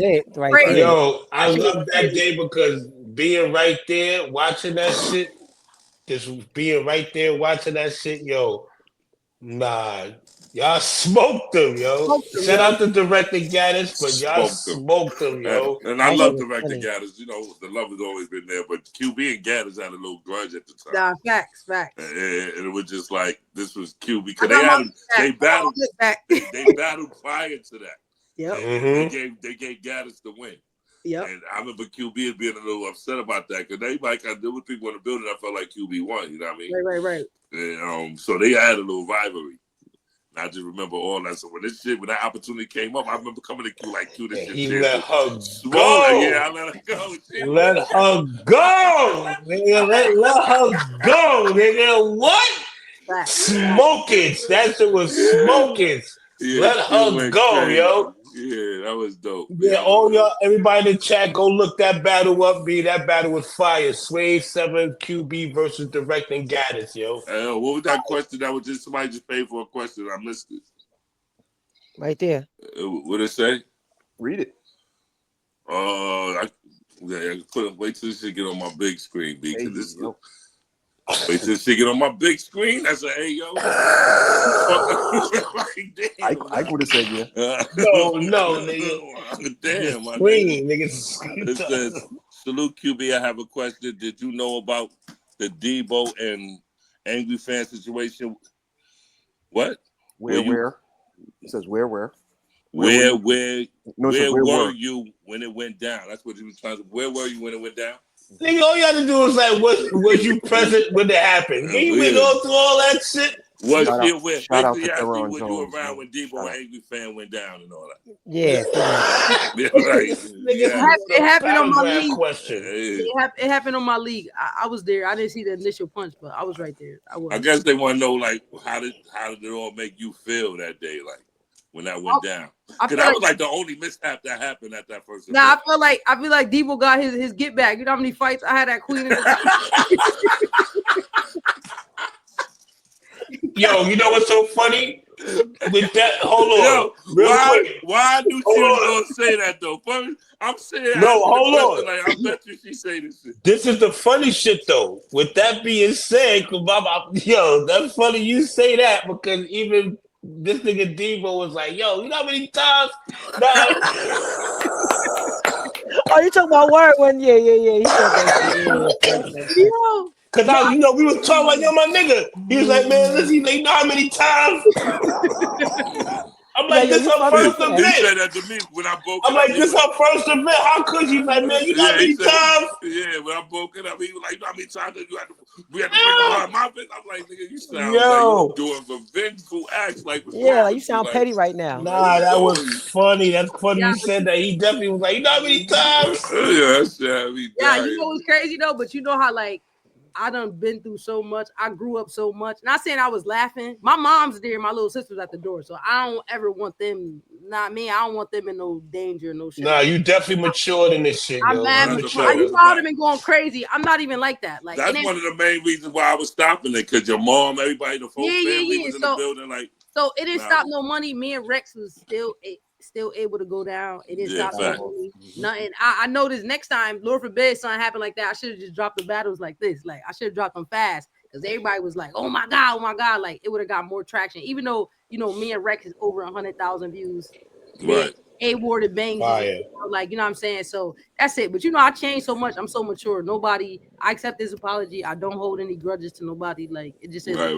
it right Crazy. there. Yo, I That shit was love that crazy. day because being right there, watching that shit, just being right there, watching that shit, yo, nah, y'all smoked them, yo. Smoked them, Shout yo. out to Director Gaddis, but y'all Smoked them. smoked them, yo. And I That shit love was Director funny. Gaddis. You know, the love has always been there, but QB and Gaddis had a little grudge at the time. Nah, facts. And it was just like this was QB I because got my they back. I got my battled lip back. they battled prior to that. Yep. And they gave Gaddis the win. Yep. And I remember QB being a little upset about that because everybody there was people in the building that felt like QB won. You know what I mean? Right. And, so they had a little rivalry. And I just remember all that. So when that opportunity came up, I remember coming to Q like Q. This shit. He let her Swole. go. Yeah, I let her go. Let her go. Nigga, let her go, nigga. What? Smoking. That shit was smoking. Yeah, let her go, crazy. yo. Yeah, that was dope. Yeah, all y'all, everybody in the chat, go look that battle up, B. That battle was fire. Sway 7 QB versus Directing Gaddis, yo. What was that question? That was just somebody just paid for a question. I missed it. Right there. What did it say? Read it. I couldn't wait till this shit get on my big screen, B. Hey, This yo. wait till this shit get on my big screen. That's a hey yo. I would have said yeah. No, nigga. Damn, my Screen, nigga. nigga. It says, salute QB. I have a question. Did you know about the Debo and Angry Fan situation? What? Where? It says where? Where No, were you when it went down? That's what he was trying to. Where were you when it went down? Nigga, all you had to do was like, was you present when it happened? Nigga, you been going through all that shit? Was Shout she out- aware? shout out to Basically, asking Theron was you Jones, around man. when Debo Shout and out. Angry Fan went down and all that? Yeah. Yeah, right. Nigga, It happened on my paragraph league. question. It happened on my league. I was there. I didn't see the initial punch, but I was right there. I guess they want to know like how did it all make you feel that day, like when that went down? Because that was like the only mishap that happened at that first. Nah, I feel like Debo got his get back. You know how many fights I had at Queen? Yo, you know what's so funny? With that, hold on. Yo, real quick. Why I knew she was going to say that, though? I'm saying, no, hold on. Like, I bet you she say this shit. This is the funny shit, though. With that being said, yo, that's funny you say that because even this nigga Debo was like, yo, you know how many times? Oh, you talking about word one? Yeah. He said that. Yo. Because we was talking like, yo, my nigga. He was like, man, listen, you know how many times? I'm like, this her first event. He said that to me when I broke I'm it like, up. this her first event. How could you? Like, man, you know how many times? Yeah, when I broke it up, he was like, you know how many times we had to break apart my bitch? I'm like, nigga, you sound like you doing revengeful acts. Like, like you sound petty right now. Nah, that was funny. That's funny you said that. He definitely was like, you know how many times? Yeah, you know what's crazy though? But you know how like I done been through so much. I grew up so much. Not saying I was laughing. My mom's there. My little sister's at the door. So I don't ever want them. Not me. I don't want them in no danger, no shit. Nah, you definitely matured in this shit, I'm yo. mad mature. You know been going crazy. I'm not even like that. Like that's one of the main reasons why I was stopping it, because your mom, everybody, the whole family was in the building. Like, so it didn't stop no money. Me and Rex was still able to go down. It didn't stop nothing. I know this next time, Lord forbid something happened like that. I should have just dropped the battles like this. Like I should have dropped them fast because everybody was like, oh my God. Like it would have got more traction. Even though, me and Rex is over 100,000 views. Right. A-worded bangs. Like, you know what I'm saying? So that's it. But I changed so much. I'm so mature. I accept this apology. I don't hold any grudges to nobody. Like it just is. Right.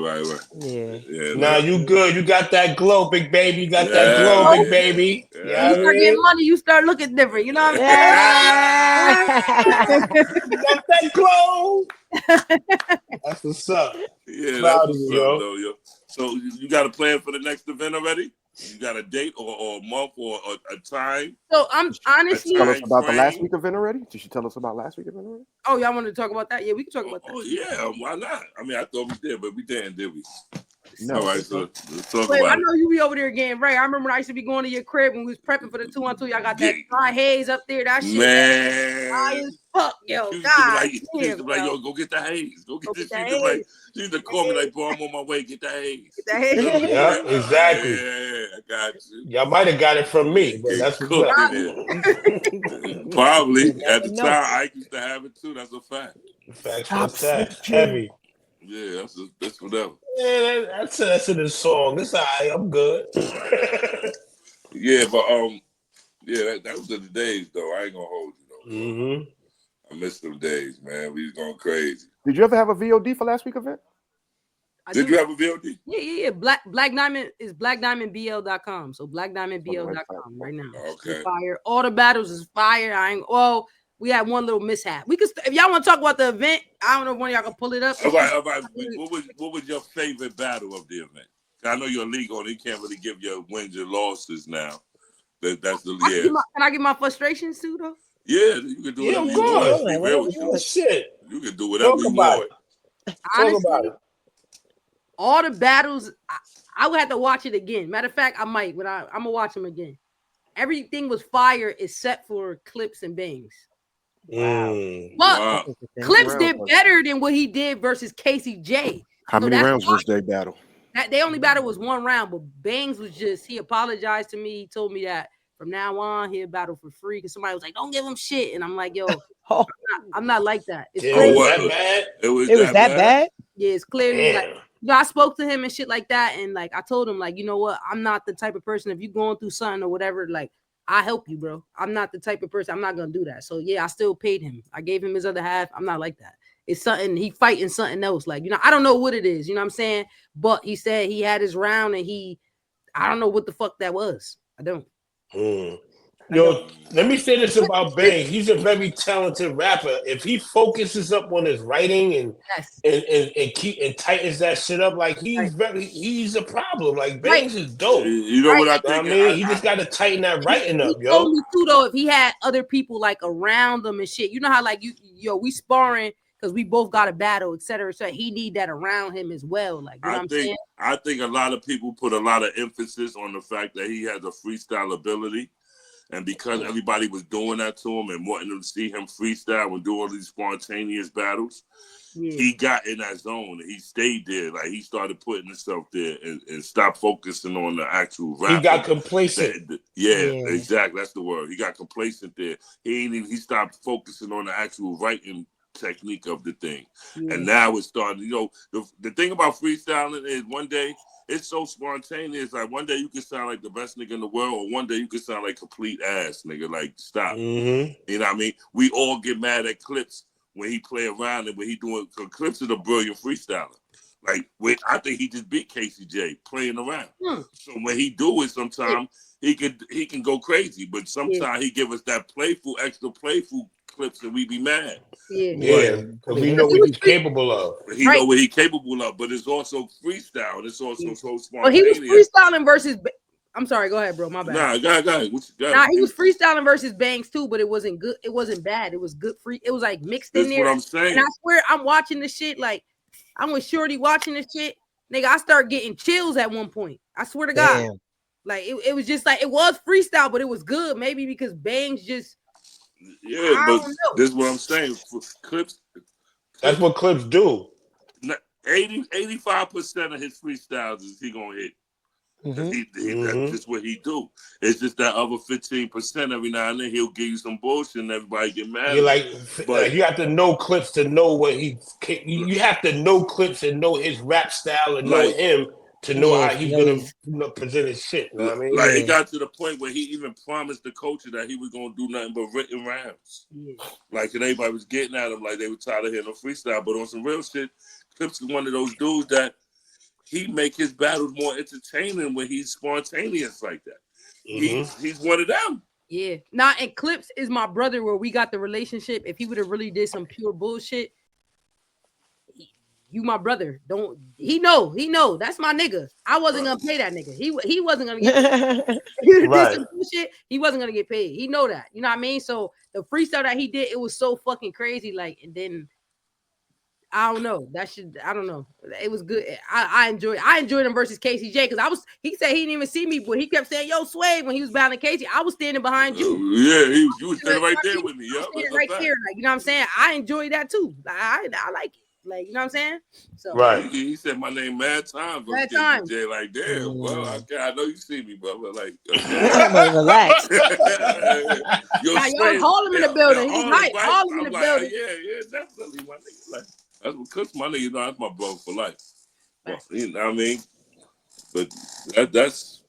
Yeah. Nah, you good. You got that glow, big baby. You got that glow, big baby. Yeah, you start getting money, you start looking different. You know what I'm saying? You got that glow. That's what's up. Yeah, proud that's of what's you, up, though, yo. So you got a plan for the next event already? You got a date or a month or a time? So I'm honestly tell us about the last week event already. Did she tell us about last week event already? Oh, y'all want to talk about that? Yeah, we can talk about that. Oh yeah, why not? I mean, I thought we did, but we didn't, did we? No. All right, so let's talk Wait, about I know you be over there getting right. I remember when I used to be going to your crib when we was prepping for the 2-on-2. Y'all got that fly haze up there. That shit. Man. fuck, yo. She God, used to be like, yo, go get the haze. Go get this. She used to call me like, bro, I'm on my way. Get the haze. Get the haze. Yeah, exactly. Yeah, I got you. Y'all might have got it from me, but that's what's cooked up. in there. Probably at the know. time, I used to have it too. That's a fact. Facts, Stop that's facts. snitching. Heavy. Yeah, that's whatever. Yeah, that's in the song. It's all right. I'm good. Yeah, but yeah, that was the days though. I ain't gonna hold you though. Mm-hmm. I miss them days, man. We was going crazy. Did you ever have a VOD for last week event? Did you have a VOD? Yeah. Black Diamond is blackdiamondbl.com. So blackdiamondbl.com right now. Okay. Fire. All the battles is fire. We had one little mishap. We could, if y'all want to talk about the event, I don't know if one of y'all can pull it up. All right. What was your favorite battle of the event? I know you're legal and you can't really give your wins and losses now. That's the Can I get my frustrations too though? Yeah, you can do whatever you want. Be real with you. Shit. You can do whatever you want. Honestly, talk about it. All the battles, I would have to watch it again. Matter of fact, I might, but I'm gonna watch them again. Everything was fire except for Clips and Bangs. Wow. But Clips did better than what he did versus Casey J. How many rounds was they battle? They only battle was one round, but Bangs was just, he apologized to me. He told me that from now on he'll battle for free because somebody was like, don't give him shit. And I'm like, yo, I'm not like that. It's that bad? It was that bad? Yeah, it's clearly like, I spoke to him and shit like that. And like, I told him, like, you know what? I'm not the type of person, if you're going through something or whatever, like, I help you, bro. I'm not the type of person, I'm not going to do that. So yeah, I still paid him. I gave him his other half. I'm not like that. It's something, he fighting something else. Like, I don't know what it is, you know what I'm saying? But he said he had his round and I don't know what the fuck that was. I don't. Yo, let me say this about Bang. He's a very talented rapper. If he focuses up on his writing and tightens that shit up, like he's a problem. Like Bangs is dope. You know what I think? He just got to tighten that writing up, yo. Told me too though, if he had other people like around him and shit, you know how like we sparring because we both got a battle, etc. So he need that around him as well. Like you know what I'm saying? I think a lot of people put a lot of emphasis on the fact that he has a freestyle ability. And because everybody was doing that to him and wanting to see him freestyle and do all these spontaneous battles, he got in that zone and he stayed there. Like he started putting himself there and stopped focusing on the actual rap. He got complacent. Exactly. That's the word. He got complacent there. He stopped focusing on the actual writing technique of the thing. And now it's starting, the thing about freestyling is one day it's so spontaneous. Like one day you can sound like the best nigga in the world, or one day you can sound like complete ass nigga. Like stop. You know what I mean? We all get mad at Clips when he play around and when he doing. Cause Clips is a brilliant freestyler. Like I think he just beat Casey J playing around. So when he do it, sometimes he can go crazy, but sometimes he give us that extra playful Clips and we be mad. Because we know what he's capable of. He know what he's capable of, but it's also freestyle. And it's also so spontaneous. Well, he was freestyling versus. I'm sorry, go ahead, bro. My bad. Nah, go ahead. He was freestyling versus Bangs too, but it wasn't good. It wasn't bad. It was good free. It was like mixed in there. That's what I'm saying. And I swear, I'm watching this shit. Like I'm with Shorty watching this shit. Nigga, I started getting chills at one point. I swear to God. Like it was just like it was freestyle, but it was good. Maybe because Bangs just. But this is what I'm saying. For Clips, that's what Clips do. 85% of his freestyles is he gonna hit. That's just what he do. It's just that other 15% every now and then he'll give you some bullshit and everybody get mad. But you have to know Clips to know what you have to know Clips and know his rap style and know him to know how he's gonna present his shit. You know what I mean? It got to the point where he even promised the coach that he was gonna do nothing but written rounds. Like, and everybody was getting at him like they were tired of hearing no freestyle. But on some real shit, Clips is one of those dudes that he make his battles more entertaining when he's spontaneous like that. He's one of them. Yeah. And Clips is my brother where we got the relationship. If he would have really did some pure bullshit. You my brother. He know. That's my nigga. I wasn't gonna pay that nigga. He wasn't gonna get paid. He wasn't gonna get paid. He know that. You know what I mean? So the freestyle that he did, it was so fucking crazy. Like, and then I don't know. I don't know. It was good. I enjoyed him versus KCJ because he said he didn't even see me, but he kept saying, yo, Sway, when he was battling Casey, I was standing behind you. You was standing right there with me. Yeah, right there. Like, you know what I'm saying? I enjoyed that too. Like, I like it. Like, you know what I'm saying? So right. He said my name mad times. Mad times. KCJ, like, damn. Well, I know you see me, brother. Like, relax. Y'all Harlem in the building. He's right. Harlem in the building. Yeah, definitely, my nigga. Like, that's what cooks my nigga. You know, that's my brother for life. Well, you know what I mean? But that's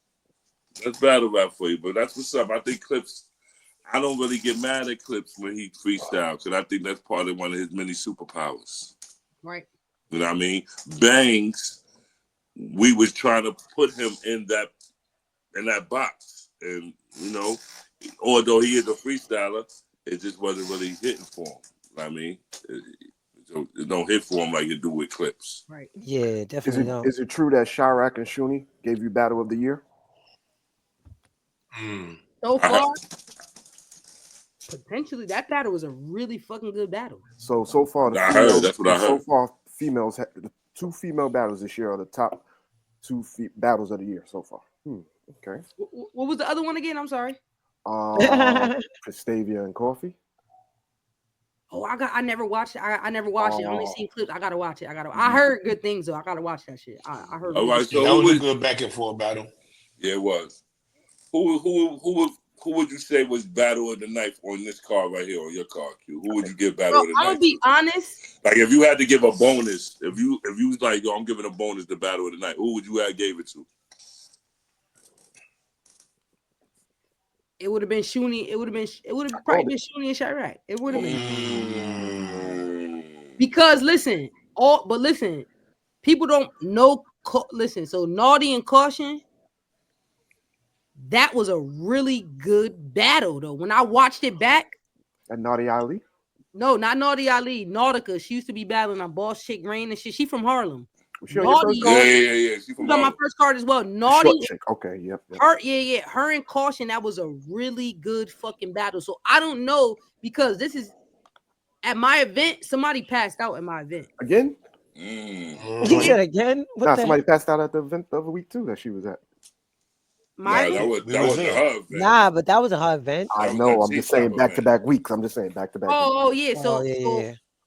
battle rap for you. But that's what's up. I think Clips. I don't really get mad at Clips when he freestyle because I think that's part of one of his many superpowers. Right. You know what I mean? Bangs, we was trying to put him in that box. And, you know, although he is a freestyler, it just wasn't really hitting for him. You know what I mean? It don't hit for him like it do with Clips. Right. Yeah, definitely. Is it true that Chirac and Shuni gave you Battle of the Year? So far, potentially that battle was a really fucking good battle. So far, I heard. That's what I heard. So far, the 2 female battles this year are the top 2 battles of the year so far. Okay. What was the other one again? I'm sorry. Prestavia and Coffee. Oh, I never watched it. I never watched it. I only seen clips. I gotta watch it. I heard good things though. I gotta watch that shit. I heard. All right, so that was a good back and forth battle. Yeah, it was. Who would you say was battle of the night on this card right here on your card, Q? Who would you give battle of the night? I'm gonna be honest. Like if you had to give a bonus, if you was like, yo, I'm giving a bonus to battle of the night, who would you have gave it to? It would have been Shuni. It would have probably been Shuni and Chirac. It would have been. Because listen, people don't know. Listen, so Naughty and Caution. That was a really good battle though. When I watched it back. And Naughty Ali? No, not Naughty Ali. Nautica. She used to be battling on Boss Chick Rain and shit. She from Harlem. She Naughty, yeah. She from on my first card as well. Naughty. Okay, yep. Her and Caution. That was a really good fucking battle. So I don't know because this is at my event. Somebody passed out at my event again. You said again? Somebody passed out at the event the other week too that she was at. That wasn't her event. Nah, but that was a her event. I know. I'm just saying back-to-back weeks. I'm just saying back-to-back. Oh yeah. So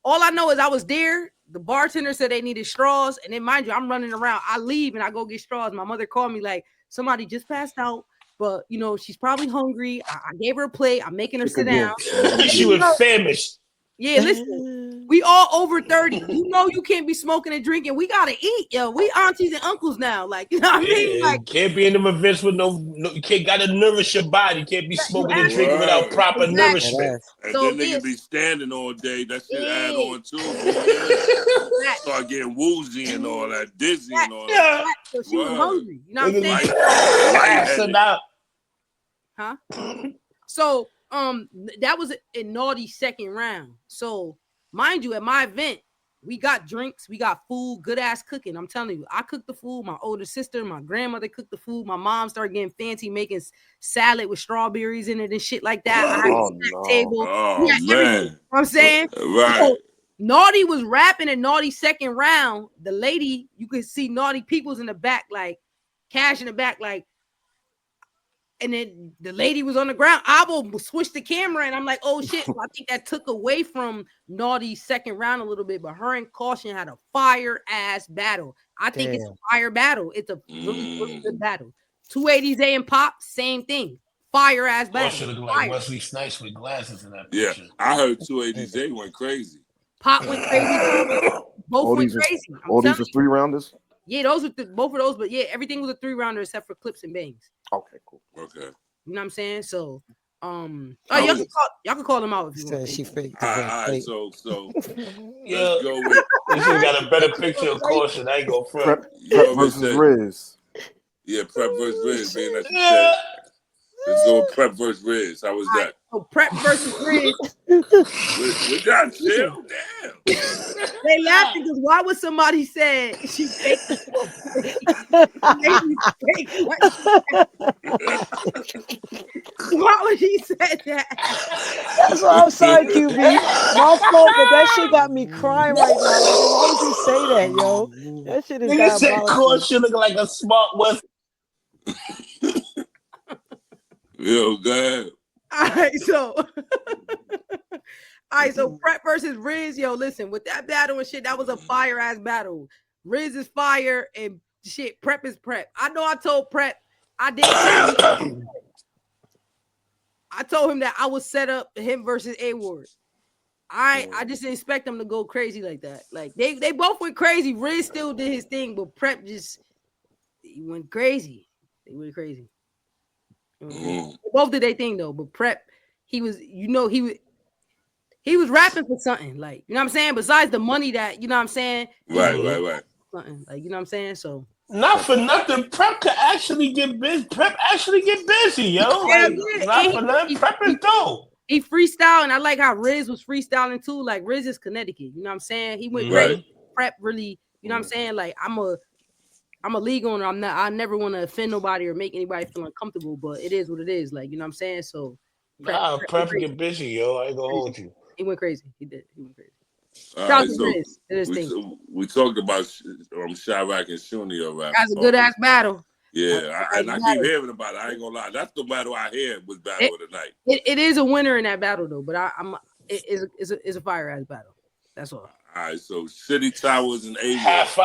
all I know is I was there. The bartender said they needed straws, and then mind you, I'm running around. I leave and I go get straws. My mother called me like somebody just passed out, but you know she's probably hungry. I gave her a plate. I'm making her sit down. She was famished. Yeah, listen, we all over 30. You know you can't be smoking and drinking. We gotta eat, yo. We aunties and uncles now. Like, you know what I mean? Like, can't be in them events with no you can't gotta nourish your body. You can't be smoking and drinking without proper nourishment. And then they can be standing all day. That shit add on too. Start getting woozy and all that, dizzy and all that. So she was hungry. You know what I'm saying? Huh? So that was a naughty second round. So mind you, at my event, we got drinks, we got food, good ass cooking. I'm telling you, I cooked the food. My older sister, my grandmother cooked the food. My mom started getting fancy, making salad with strawberries in it and shit like that. I had a snack table. Man. You know what I'm saying? Right. So, Naughty was rapping in Naughty second round. The lady, you could see Naughty peoples in the back, like Cash in the back, like. And then the lady was on the ground. I will switch the camera, and I'm like, "Oh shit!" So I think that took away from Naughty's second round a little bit. But her and Caution had a fire ass battle. I think it's a fire battle. It's a really, really good battle. 280s A and Pop, same thing. Fire ass battle. Should look like Wesley Snipes with glasses in that picture. Yeah, I heard 280s A went crazy. Pop went crazy. Both went crazy. All these are 3-rounders. Yeah, those were both of those, but yeah, everything was a 3-rounder except for Clips and Bangs. Okay, cool. Okay. You know what I'm saying? So, y'all can call them out if you want. She faked. All right, so Yeah, let's go with. This has got a better picture of Caution. I ain't go front. Prep versus Rizz. Yeah, Prep versus Rizz, being that you said. Let's go with Prep versus Rizz. How was that? So Prep versus Rizz. We got chill. Damn. They laughing because why would somebody say she faked it? Why would he say that? That's why I'm sorry, QB. My fault, but that shit got me crying right now. Like, why would you say that, yo? That shit is Nigga said diabolical. Core should look like a smart West. Yo, go ahead. All right, so Prep versus Rizz. Yo, listen, with that battle and shit, that was a fire ass battle. Rizz is fire and shit. Prep is Prep. I know I told Prep, I told him that I would set up him versus A-Ward. I just didn't expect them to go crazy like that. Like they both went crazy. Rizz still did his thing, but Prep he went crazy. They went crazy. They both did their thing though, but Prep, he was rapping for something, like, you know what I'm saying? Besides the money that, you know what I'm saying? Right. Something, like, you know what I'm saying? So not for nothing, Prep could actually get busy. Prep actually get busy, yo. Like, not for nothing, Prep is dope. He freestyle, and I like how Rizz was freestyling too. Like Rizz is Connecticut, you know what I'm saying? He went great. Prep really, you know what I'm saying? Like I'm a league owner. I never want to offend nobody or make anybody feel uncomfortable, but it is what it is. Like, you know what I'm saying? So Prep get busy, yo. I ain't gonna hold you. He went crazy. He did. He went crazy. All right, so we talked about Chirac and Shuni already. That's a good ass battle. Yeah, I keep hearing about it. I ain't gonna lie. That's the battle I hear was battle of the night. It is a winner in that battle though, but it's a fire ass battle. That's all. All right, so City Towers and A-Ward. Half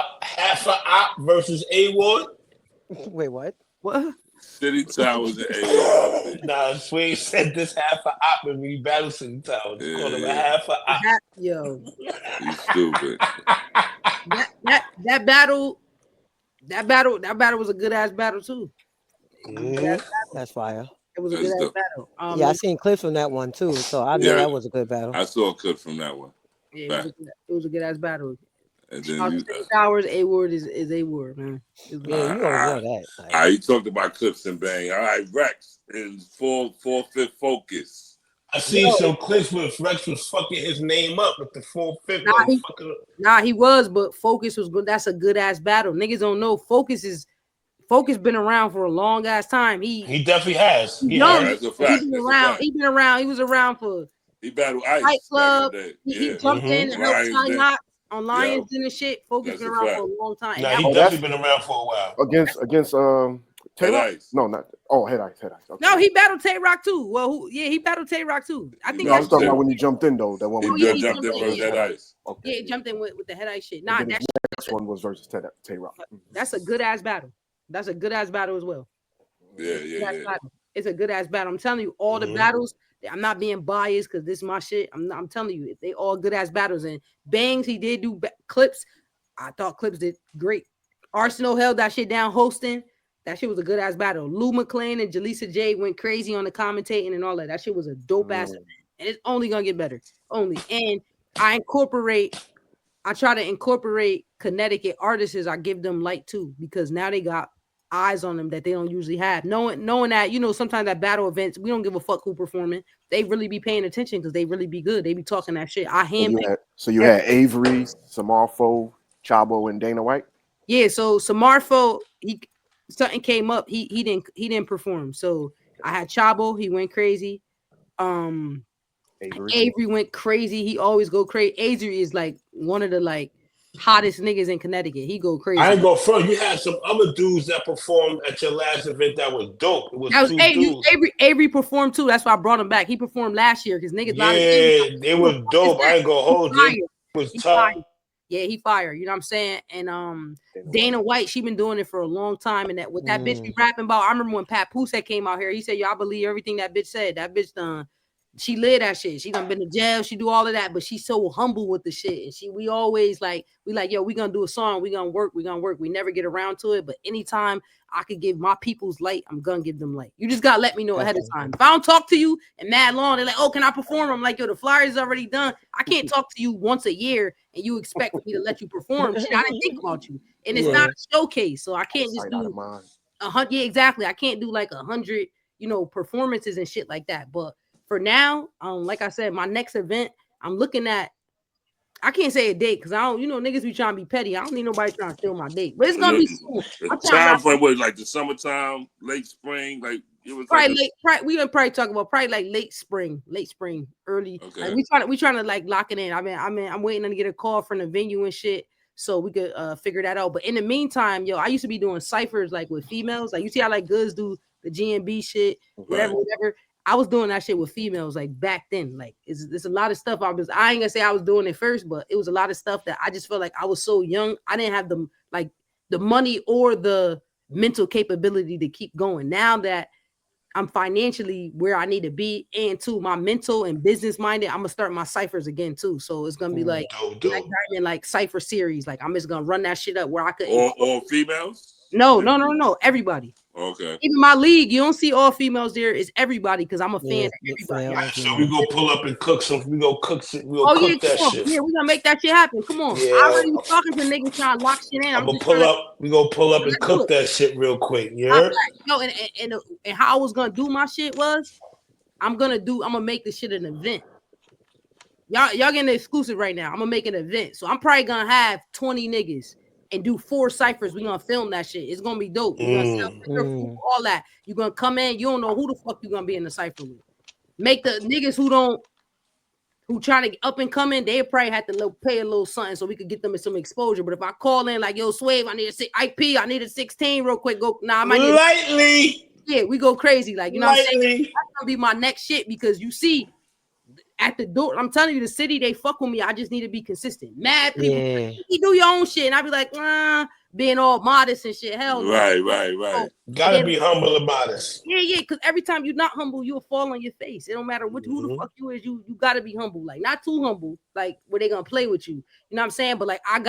a op versus A-Ward. Wait, what? What? City Towers and A-Ward. Nah, Sway said this half a op when we battle City Towers. Yeah. Call him a half a op. Yo, he's stupid. That battle was a good ass battle too. That's fire. It was a good ass battle. I seen clips from that one too, so I know that was a good battle. I saw a clip from that one. Yeah, it was a good ass battle. And then Towers, A-Ward is A-Ward, man. Yeah, you already know that. All right, you talked about clips and bang. All right, Rex in four-fifth focus. I seen some clips where Rex was fucking his name up with the 4-5. He was, but Focus was good. That's a good ass battle. Niggas don't know Focus been around for a long ass time. He definitely has. He's been around. He was around for. He battled Ice. Fight Club. He jumped in and helped Ty Knott on Lions and shit. Focus been around for a long time. Nah, he definitely been around for a while. Against Tay-Rock? No, not Head Ice. Okay. No, he battled Tay-Rock too. Well, he battled Tay-Rock too. I think I was talking about when he jumped in though. That one. He jumped in versus Head Ice. Okay. Yeah, he jumped in with the Head Ice shit. Nah, that next one was versus Tay-Rock. That's a good ass battle. That's a good ass battle as well. Yeah. It's a good ass battle. I'm telling you, all the battles. I'm not being biased because this is my shit. I'm telling you, they all good ass battles. And Bangs, he did do Clips. I thought Clips did great. Arsenal held that shit down hosting. That shit was a good ass battle. Lou McClain and Jaleesa J went crazy on the commentating and all that. That shit was a dope ass event. And it's only gonna get better. Only. And I try to incorporate Connecticut artists. I give them light too, because now they got eyes on them that they don't usually have. Knowing that, sometimes at battle events, we don't give a fuck who performing. They really be paying attention because they really be good. They be talking that shit. So you had Avery, Samarfo, Chabo, and Dana White? Yeah, so Samarfo, something came up. He didn't perform. So I had Chabo, he went crazy. Avery went crazy. He always go crazy. Avery is like one of the hottest niggas in Connecticut. He go crazy. I ain't go front. You had some other dudes that performed at your last event that was dope. It was two dudes. Avery performed too. That's why I brought him back. He performed last year because niggas. Yeah, they were dope. I ain't gonna hold you. It was tough. Yeah, he fired. You know what I'm saying? And Dana White, she been doing it for a long time. And that with that bitch be rapping about. I remember when Pat Pouset came out here. He said, "Yo, I believe everything that bitch said." That bitch done. She live that shit. She done been to jail. She do all of that, but she's so humble with the shit. And we always yo, we gonna do a song. We gonna work. We never get around to it. But anytime I could give my people's light, I'm gonna give them light. You just gotta let me know ahead of time. If I don't talk to you and mad long, they're like, "Oh, can I perform?" I'm like, "Yo, the flyer's already done. I can't talk to you once a year and you expect me to let you perform. Shit, I didn't think about you. And it's not a showcase, so I can't just do 100. Yeah, exactly. I can't do 100, performances and shit like that. But for now, like I said, my next event, I'm looking at. I can't say a date because I don't, niggas be trying to be petty. I don't need nobody trying to steal my date, but it's gonna be soon. Time frame was like the summertime, late spring, like it was probably late. We gonna probably talk about probably like late spring, early. Okay. Like we trying to like lock it in. I'm waiting to get a call from the venue and shit, so we could figure that out. But in the meantime, I used to be doing ciphers like with females. Like you see how like goods do the GNB shit, whatever. I was doing that shit with females like back then. Like it's a lot of stuff. I ain't gonna say I was doing it first, but it was a lot of stuff that I just felt like I was so young. I didn't have the money or the mental capability to keep going. Now that I'm financially where I need to be, and too my mental and business minded, I'm gonna start my ciphers again too. So it's gonna be like like cipher series. Like I'm just gonna run that shit up where I could all females. No, everybody. Okay. Even my league, you don't see all females there. It's everybody because I'm a fan of everybody. So we go pull up and cook some. We go cook shit. We go cook that shit. Yeah, we gonna make that shit happen. Come on. I already was talking to niggas trying to lock shit in. I'm gonna pull up. We gonna pull up and cook that shit real quick. Yeah. And how I was gonna do my shit was, I'm gonna make this shit an event. Y'all getting the exclusive right now. I'm gonna make an event. So I'm probably gonna have 20 niggas. And do 4 ciphers. We're gonna film that shit. It's gonna be dope. We're gonna sell food, all that. You're gonna come in, you don't know who the fuck you're gonna be in the cipher with. Make the niggas who trying to up and come in, they probably have to pay a little something so we could get them some exposure. But if I call in like, yo, Swave, I need I need a 16 real quick. I might need lightly. Yeah, we go crazy. Like, you know what I'm saying? That's gonna be my next shit because you see at the door, I'm telling you, the city, they fuck with me. I just need to be consistent. Mad people, you do your own shit, and I be like, being all modest and shit. Hell, right. So, gotta be humble and modest. Yeah. Because every time you're not humble, you'll fall on your face. It don't matter who the fuck you is. You gotta be humble, like not too humble, like where they gonna play with you. You know what I'm saying? But like I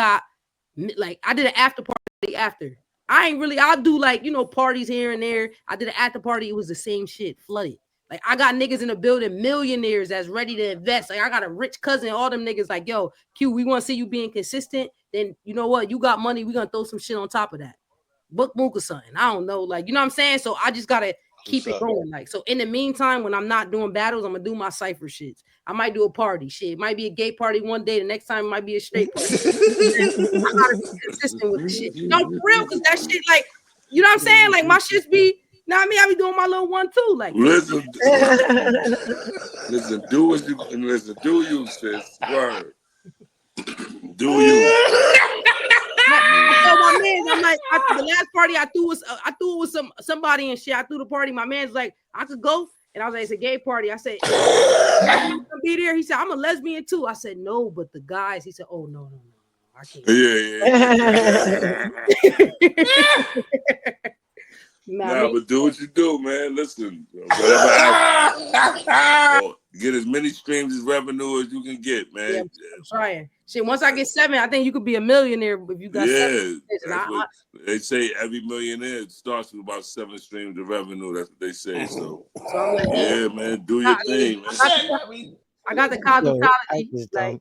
did an after party after. I'll do like parties here and there. I did an after party. It was the same shit, flooded. Like I got niggas in the building, millionaires that's ready to invest. Like I got a rich cousin, all them niggas like, yo, Q, we want to see you being consistent. Then you know what? You got money. We gonna throw some shit on top of that. Book or something. I don't know. Like, you know what I'm saying? So I just gotta keep it going. Like, so in the meantime, when I'm not doing battles, I'm gonna do my cipher shits. I might do a party. Shit, it might be a gay party one day. The next time it might be a straight party. I gotta be consistent with the shit. No, for real, because that shit, like, you know what I'm saying? Like my shits be. Now I be doing my little one too. Like listen, do what you can listen. Do you, sis? Word. Do you? So my man, I'm like, the last party I threw it with somebody and shit. I threw the party. My man's like, I could go, and I was like, it's a gay party. I said, I'm gonna be there. He said, I'm a lesbian too. I said, no, but the guys. He said, oh no, I can't. Yeah. Nah, but do what you do, man. Listen, whatever happens, get as many streams as revenue as you can get, man. Yeah, I'm trying. Shit, once I get 7, I think you could be a millionaire if you got 7. They say every millionaire starts with about 7 streams of revenue. That's what they say. So like, yeah, man, do your thing, man. I got the cosmetology. Like,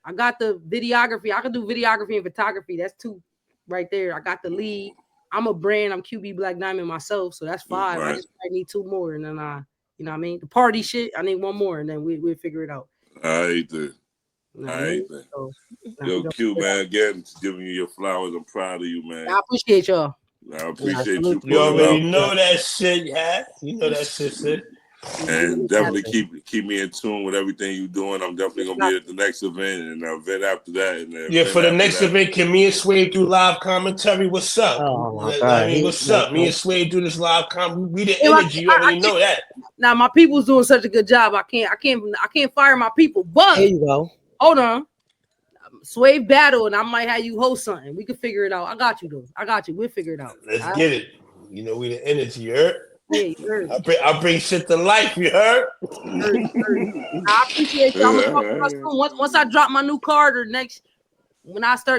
I got the videography. I can do videography and photography. That's 2 right there. I got the lead. I'm a brand. I'm QB Black Diamond myself, so that's 5. Right. I need 2 more, and then you know what I mean? The party shit, I need 1 more, and then we'll figure it out. I hate that. So, yo, Q, man, again, giving you your flowers. I'm proud of you, man. I appreciate y'all. I appreciate you. You already know that shit, yeah. You know that shit. And definitely keep me in tune with everything you're doing. I'm definitely gonna be at the next event and the event after that. And for the next event, can me and Sway do live commentary? What's up? Oh my God. I mean, what's up? Me and Sway do this live commentary. We the energy. You already know that. Now my people's doing such a good job. I can't fire my people. But there you go. Hold on. Sway battle, and I might have you host something. We can figure it out. I got you though. I got you. We'll figure it out. Let's get it. You know we the energy, you heard? Yeah, you heard. I bring shit to life, you heard? I appreciate y'all. Once I drop my new card or when I start